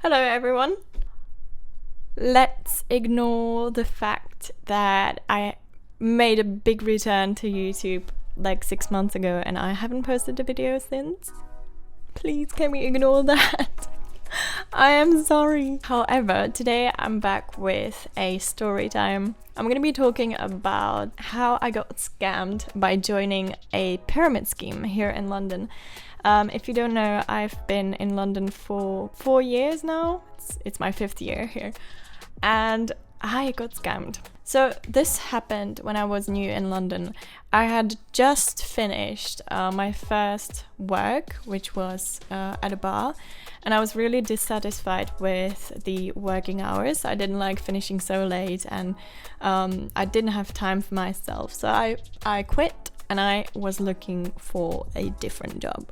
Hello everyone. Let's ignore the fact that I made a big return to YouTube like 6 months ago and I haven't posted a video since. Please, can we ignore that? I am sorry. However, today I'm back with a story time. I'm gonna be talking about how I got scammed by joining a pyramid scheme here in London. If you don't know, I've been in London for 4 years now. It's my 5th year here. And I got scammed. So this happened when I was new in London. I had just finished my first work, which was at a bar. And I was really dissatisfied with the working hours. I didn't like finishing so late and I didn't have time for myself. So I quit and I was looking for a different job.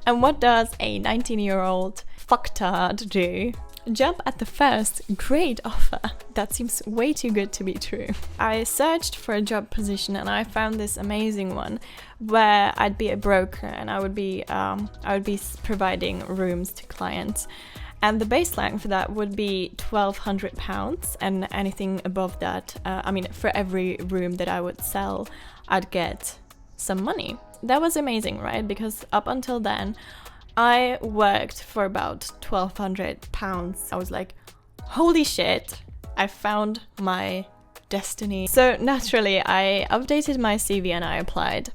And what does a 19-year-old fucktard do? Jump at the first great offer. That seems way too good to be true. I searched for a job position and I found this amazing one where I'd be a broker and I would be providing rooms to clients. And the baseline for that would be £1,200, and anything above that, for every room that I would sell, I'd get some money. That was amazing, right? Because up until then, I worked for about £1,200. I was like, holy shit, I found my destiny. So naturally, I updated my CV and I applied.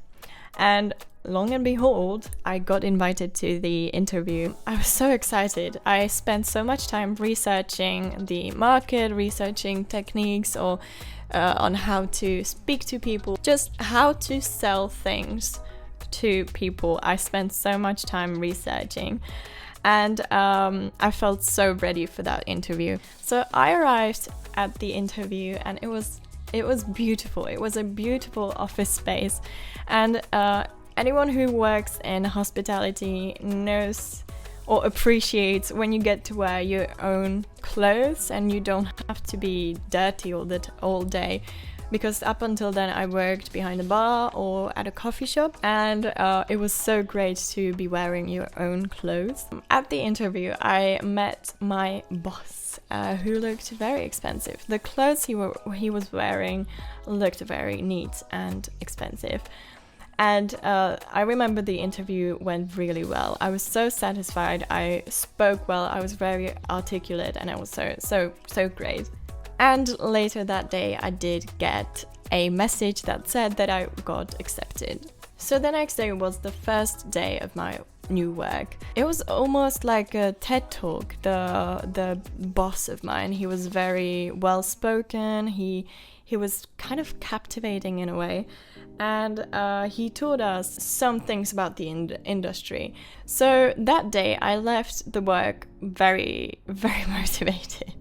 And long and behold, I got invited to the interview. I was so excited. I spent so much time researching the market, researching techniques or on how to speak to people, just how to sell things to people. I spent so much time researching and I felt so ready for that interview. So I arrived at the interview and it was beautiful. It was a beautiful office space, and anyone who works in hospitality knows or appreciates when you get to wear your own clothes and you don't have to be dirty all day. Because up until then I worked behind a bar or at a coffee shop, and it was so great to be wearing your own clothes. At the interview I met my boss who looked very expensive. The clothes he was wearing looked very neat and expensive. And I remember the interview went really well. I was so satisfied, I spoke well, I was very articulate, and it was so great. And later that day I did get a message that said that I got accepted. So the next day was the first day of my new work. It was almost like a TED talk. The boss of mine, he was very well spoken, he was kind of captivating in a way, and he taught us some things about the industry. So that day I left the work very, very motivated.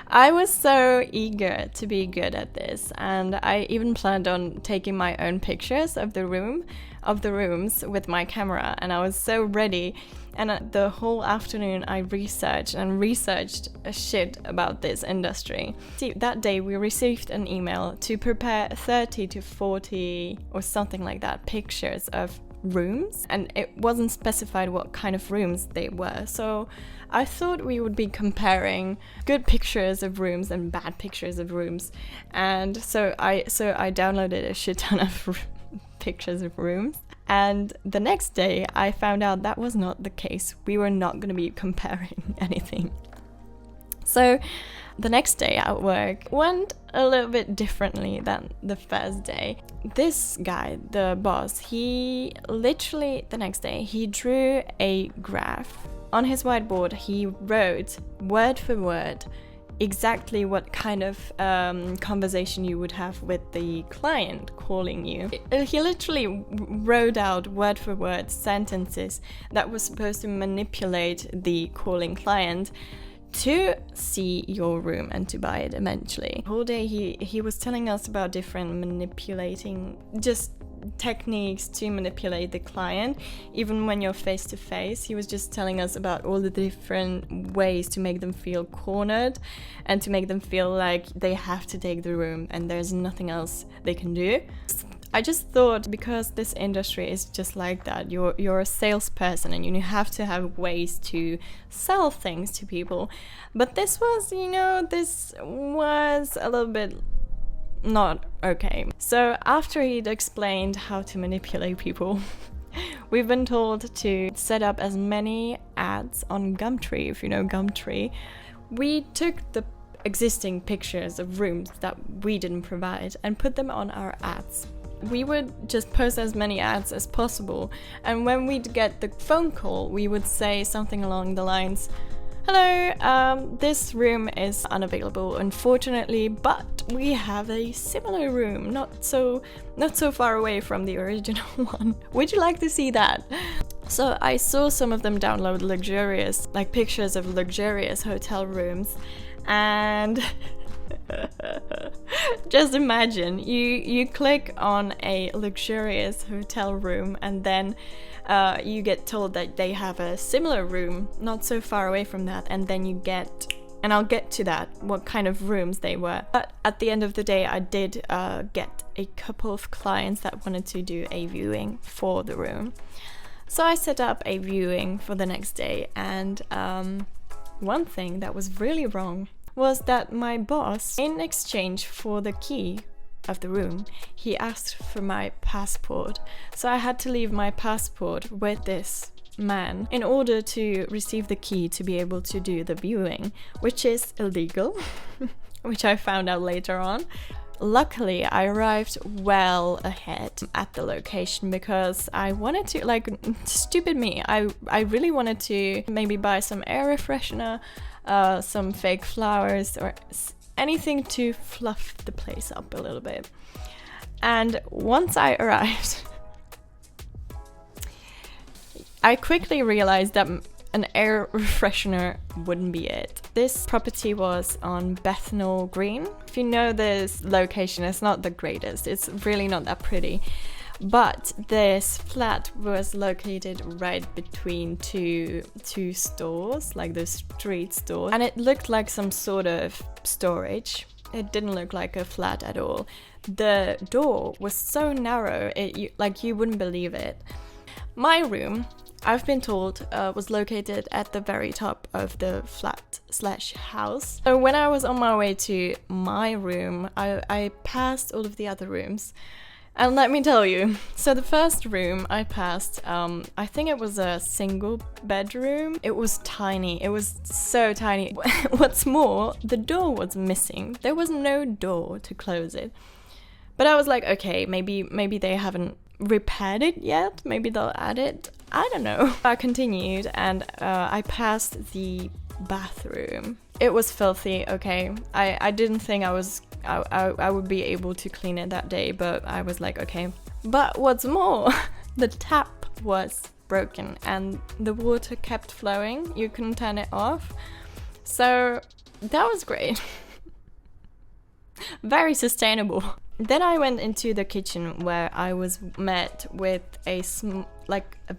I was so eager to be good at this, and I even planned on taking my own pictures of the rooms with my camera, and I was so ready. And the whole afternoon I researched a shit about this industry. See, that day we received an email to prepare 30 to 40 or something like that pictures of rooms, and it wasn't specified what kind of rooms they were. So I thought we would be comparing good pictures of rooms and bad pictures of rooms, and so I downloaded a shit ton of pictures of rooms. And the next day I found out that was not the case. We were not going to be comparing anything. So the next day at work went a little bit differently than the first day. This guy, the boss, he literally the next day he drew a graph. On his whiteboard he wrote word for word exactly what kind of conversation you would have with the client calling you. He literally wrote out word for word sentences that were supposed to manipulate the calling client to see your room and to buy it eventually. The whole day he was telling us about different manipulating just techniques to manipulate the client. Even when you're face to face, he was just telling us about all the different ways to make them feel cornered and to make them feel like they have to take the room and there's nothing else they can do. I just thought, because this industry is just like that, you're a salesperson and you have to have ways to sell things to people. But this was, this was a little bit not okay. So after he'd explained how to manipulate people, we've been told to set up as many ads on Gumtree, if you know Gumtree. We took the existing pictures of rooms that we didn't provide and put them on our ads. We would just post as many ads as possible, and when we'd get the phone call, we would say something along the lines, "Hello, this room is unavailable, unfortunately, but we have a similar room, not so far away from the original one. Would you like to see that?" So I saw some of them download luxurious, like pictures of luxurious hotel rooms, and just imagine you click on a luxurious hotel room, and then you get told that they have a similar room not so far away from that, and then you get, and I'll get to that, what kind of rooms they were. But at the end of the day, I did get a couple of clients that wanted to do a viewing for the room. So I set up a viewing for the next day, and one thing that was really wrong was that my boss, in exchange for the key of the room, he asked for my passport. So I had to leave my passport with this man in order to receive the key to be able to do the viewing, which is illegal, which I found out later on. Luckily, I arrived well ahead at the location because I wanted to, like, stupid me, I really wanted to maybe buy some air refreshener, some fake flowers, or anything to fluff the place up a little bit. And once I arrived, I quickly realized that an air refreshener wouldn't be it. This property was on Bethnal Green. If you know this location, it's not the greatest. It's really not that pretty. But this flat was located right between two stores, like the street stores, and it looked like some sort of storage. It didn't look like a flat at all. The door was so narrow, you wouldn't believe it. My room, I've been told, was located at the very top of the flat/house. So when I was on my way to my room, I passed all of the other rooms. And let me tell you, so the first room I passed, I think it was a single bedroom. It was tiny, it was so tiny. What's more, the door was missing. There was no door to close it. But I was like, okay, maybe they haven't repaired it yet, maybe they'll add it, I don't know. I continued, and I passed the bathroom. It was filthy, okay. I didn't think I would be able to clean it that day, but I was like, okay. But what's more, the tap was broken and the water kept flowing. You couldn't turn it off. So that was great. Very sustainable. Then I went into the kitchen, where I was met with a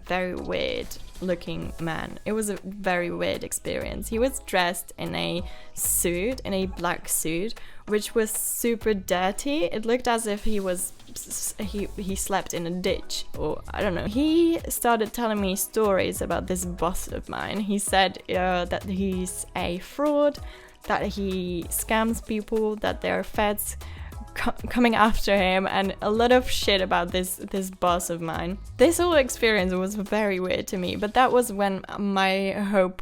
very weird looking man. It was a very weird experience. He was dressed in a suit, in a black suit, which was super dirty. It looked as if he slept in a ditch, or I don't know. He started telling me stories about this boss of mine. He said that he's a fraud, that he scams people, that there are feds coming after him, and a lot of shit about this boss of mine. This whole experience was very weird to me, but that was when my hope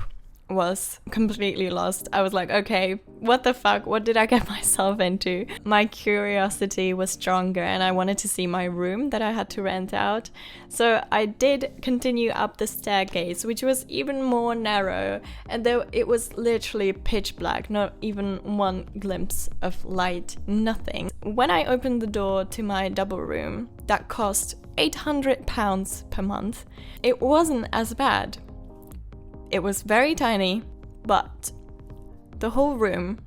was completely lost. I was like, okay, what the fuck? What did I get myself into? My curiosity was stronger, and I wanted to see my room that I had to rent out. So I did continue up the staircase, which was even more narrow, and though it was literally pitch black, not even one glimpse of light, nothing. When I opened the door to my double room, that cost £800 per month, it wasn't as bad. It was very tiny, but the whole room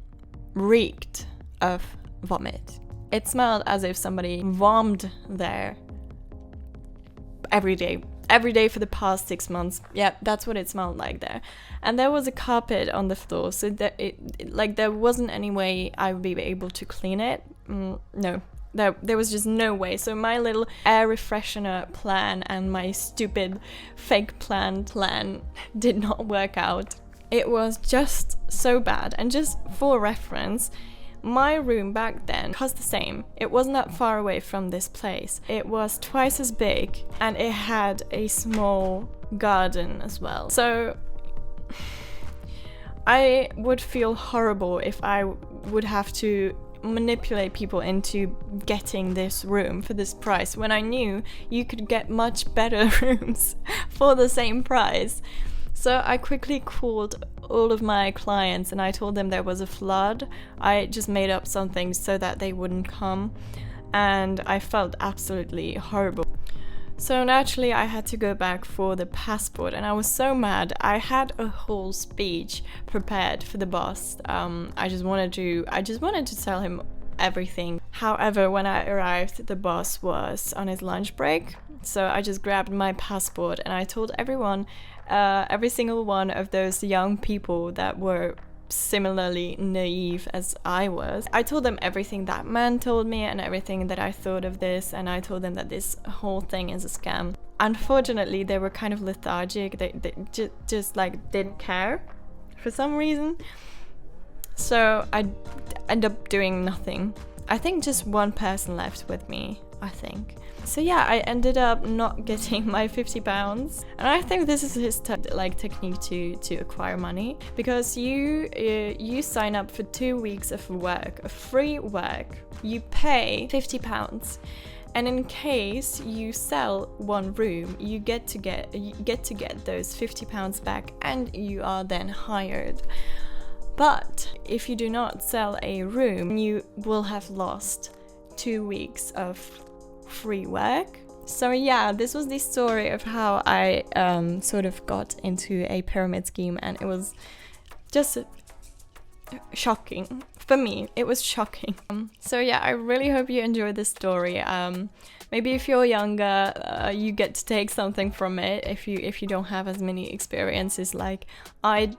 reeked of vomit. It smelled as if somebody vomited there every day for the past 6 months. Yeah, that's what it smelled like there. And there was a carpet on the floor, so that there wasn't any way I would be able to clean it. No, there was just no way. So my little air refreshener plan and my stupid fake plan did not work out. It was just so bad. And just for reference, my room back then cost the same. It wasn't that far away from this place. It was twice as big and it had a small garden as well. So I would feel horrible if I would have to manipulate people into getting this room for this price when I knew you could get much better rooms for the same price. So I quickly called all of my clients and I told them there was a flood. I just made up something so that they wouldn't come, and I felt absolutely horrible. So naturally I had to go back for the passport, and I was so mad. I had a whole speech prepared for the boss. I just wanted to tell him everything. However, when I arrived, the boss was on his lunch break. So I just grabbed my passport and I told everyone, every single one of those young people that were similarly naive as I was. I told them everything that man told me and everything that I thought of this, and I told them that this whole thing is a scam. Unfortunately, they were kind of lethargic. They just like didn't care for some reason. So I ended up doing nothing. I think just one person left with me, I think. So yeah, I ended up not getting my £50, and I think this is his technique to acquire money, because you sign up for 2 weeks of work, of free work. You pay £50, and in case you sell one room, you get to get those £50 back, and you are then hired. But if you do not sell a room, you will have lost 2 weeks of free work. So yeah, this was the story of how I sort of got into a pyramid scheme, and it was just shocking. For me, it was shocking. So yeah, I really hope you enjoyed this story. Maybe if you're younger, you get to take something from it if you don't have as many experiences like I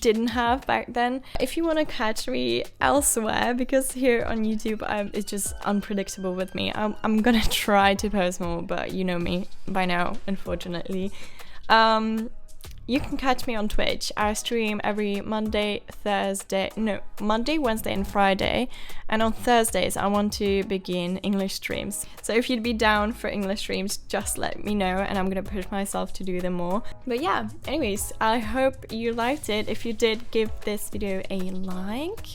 didn't have back then. If you want to catch me elsewhere, because here on YouTube it's just unpredictable with me. I'm gonna try to post more, but you know me by now, unfortunately. You can catch me on Twitch. I stream every Monday, Wednesday and Friday, and on Thursdays I want to begin English streams. So if you'd be down for English streams, just let me know and I'm gonna push myself to do them more. But yeah, anyways, I hope you liked it. If you did, give this video a like.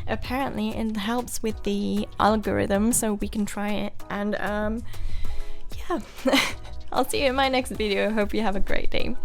Apparently it helps with the algorithm, so we can try it. And yeah, I'll see you in my next video. Hope you have a great day.